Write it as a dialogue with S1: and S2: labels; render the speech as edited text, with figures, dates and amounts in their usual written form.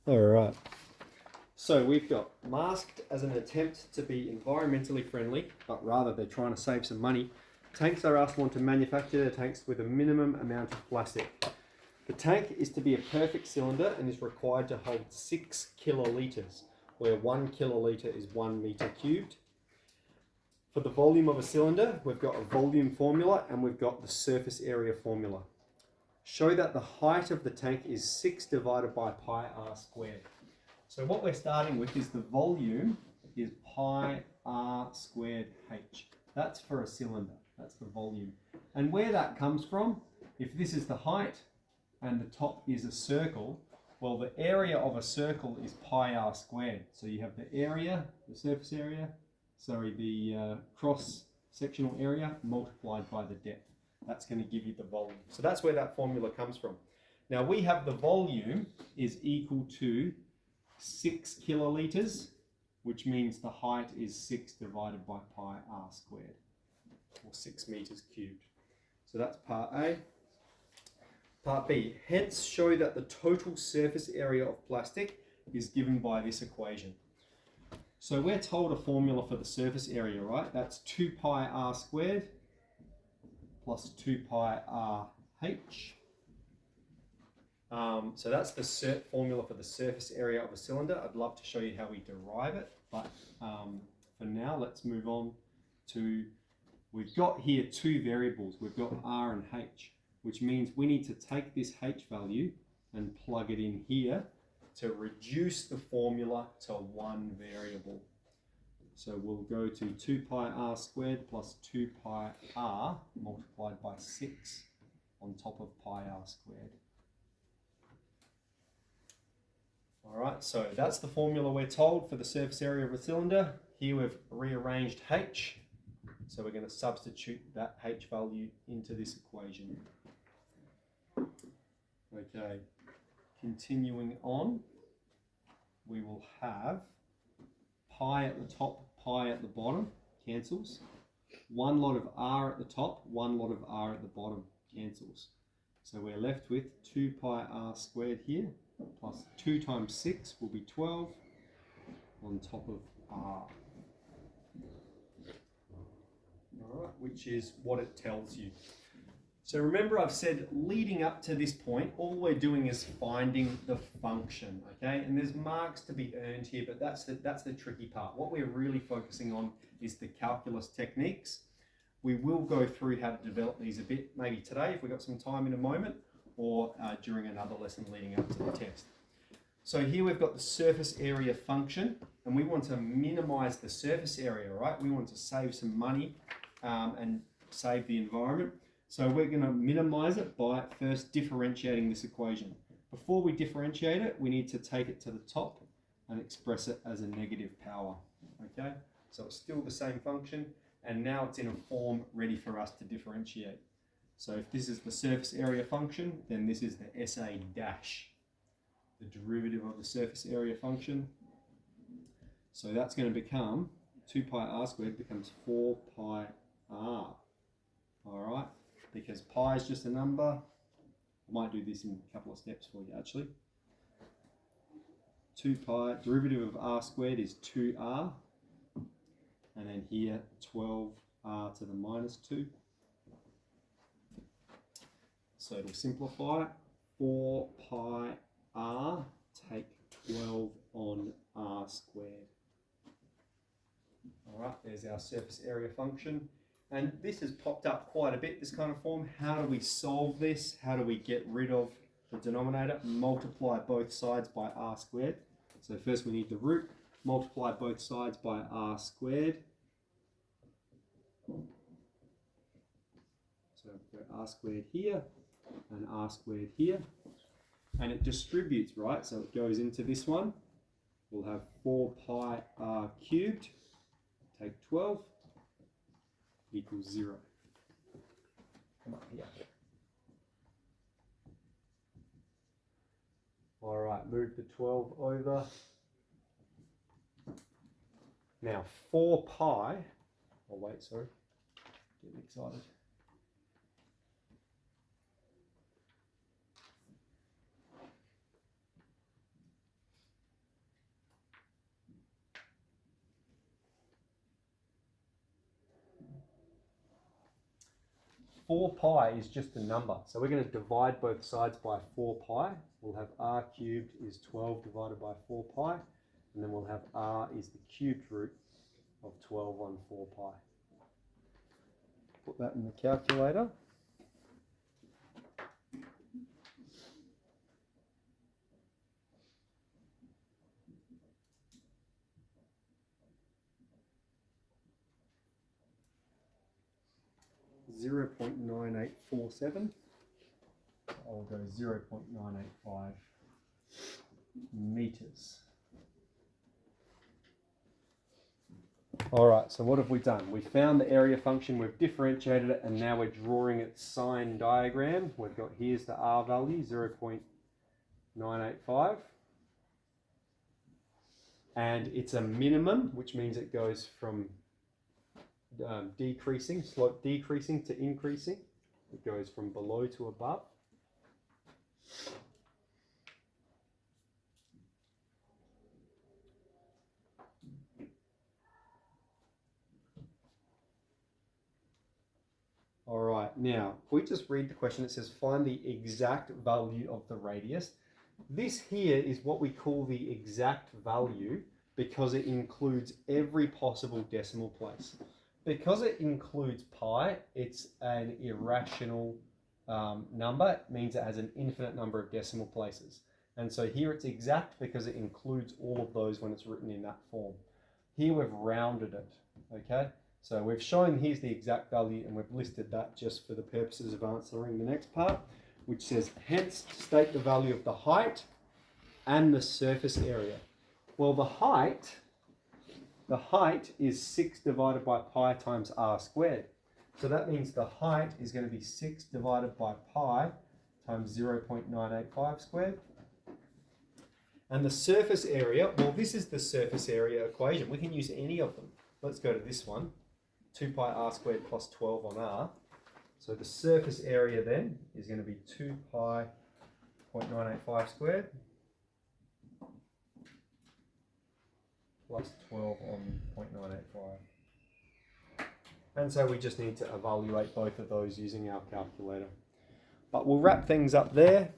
S1: All right. So we've got masked as an attempt to be environmentally friendly, but rather they're trying to save some money. Tanks are asked one to manufacture their tanks with a minimum amount of plastic. The tank is to be a perfect cylinder and is required to hold 6 kilolitres, where 1 kilolitre is 1 metre cubed. For the volume of a cylinder, we've got a volume formula and we've got the surface area formula. Show that the height of the tank is 6 divided by pi r squared. So what we're starting with is the volume is pi r squared h. That's for a cylinder, that's the volume. And where that comes from, if this is the height and the top is a circle, well, the area of a circle is pi r squared. So you have the area, the surface area, the cross-sectional area multiplied by the depth. That's going to give you the volume. So that's where that formula comes from. Now we have the volume is equal to 6 kilolitres, which means the height is 6 divided by pi r squared, or 6 metres cubed. So that's part A. Part B, hence show that the total surface area of plastic is given by this equation. So we're told a formula for the surface area, right? That's 2 pi r squared plus 2 pi r h. So that's the formula for the surface area of a cylinder. I'd love to show you how we derive it, but for now, let's move on to, we've got here two variables. We've got r and h, which means we need to take this h value and plug it in here to reduce the formula to one variable. So we'll go to 2 pi r squared plus 2 pi r multiplied by 6 on top of pi r squared. All right, so that's the formula we're told for the surface area of a cylinder. Here we've rearranged h, so we're going to substitute that h value into this equation. Okay, continuing on, we will have pi at the top, pi at the bottom, cancels. One lot of r at the top, one lot of r at the bottom, cancels. So we're left with 2 pi r squared here, plus 2 times 6 will be 12 on top of r. All right, which is what it tells you. So remember, I've said leading up to this point, all we're doing is finding the function, okay? And there's marks to be earned here, but that's the tricky part. What we're really focusing on is the calculus techniques. We will go through how to develop these a bit, maybe today if we've got some time in a moment, or during another lesson leading up to the test. So here we've got the surface area function, and we want to minimize the surface area, right? We want to save some money and save the environment. So we're going to minimize it by first differentiating this equation. Before we differentiate it, we need to take it to the top and express it as a negative power, okay? So it's still the same function, and now it's in a form ready for us to differentiate. So if this is the surface area function, then this is the SA dash, the derivative of the surface area function. So that's going to become 2 pi r squared becomes 4 pi r, all right? Because pi is just a number. I might do this in a couple of steps for you actually. 2 pi, derivative of r squared is 2r, and then here 12r to the minus 2. So it'll simplify. 4 pi r, take 12 on r squared. All right, there's our surface area function. And this has popped up quite a bit, this kind of form. How do we solve this? How do we get rid of the denominator? Multiply both sides by r squared. So first we need the root. Multiply both sides by r squared. So we've got r squared here and r squared here. And it distributes, right? So it goes into this one. We'll have 4 pi r cubed. Take 12. Equals 0. Come up here. All right, move the 12 over. Now 4 pi, oh wait, sorry, getting excited. 4 pi is just a number. So we're going to divide both sides by 4 pi. We'll have r cubed is 12 divided by 4 pi. And then we'll have r is the cubed root of 12 on 4 pi. Put that in the calculator. .9847. I'll go 0.985 meters. All right, so what have we done? We found the area function, we've differentiated it, and now we're drawing its sign diagram. We've got, here's the r value, 0.985. And it's a minimum, which means it goes from decreasing, slope decreasing to increasing. It goes from below to above. All right, now, if we just read the question, it says find the exact value of the radius. This here is what we call the exact value because it includes every possible decimal place. Because it includes pi, it's an irrational number. It means it has an infinite number of decimal places. And so here it's exact because it includes all of those when it's written in that form. Here we've rounded it, okay? So we've shown here's the exact value and we've listed that just for the purposes of answering the next part, which says, hence state the value of the height and the surface area. Well, the height is 6 divided by pi times r squared. So that means the height is going to be 6 divided by pi times 0.985 squared. And the surface area, well, this is the surface area equation. We can use any of them. Let's go to this one. 2 pi r squared plus 12 on r. So the surface area then is going to be 2 pi 0.985 squared plus 12 on 0.985. And so we just need to evaluate both of those using our calculator. But we'll wrap things up there.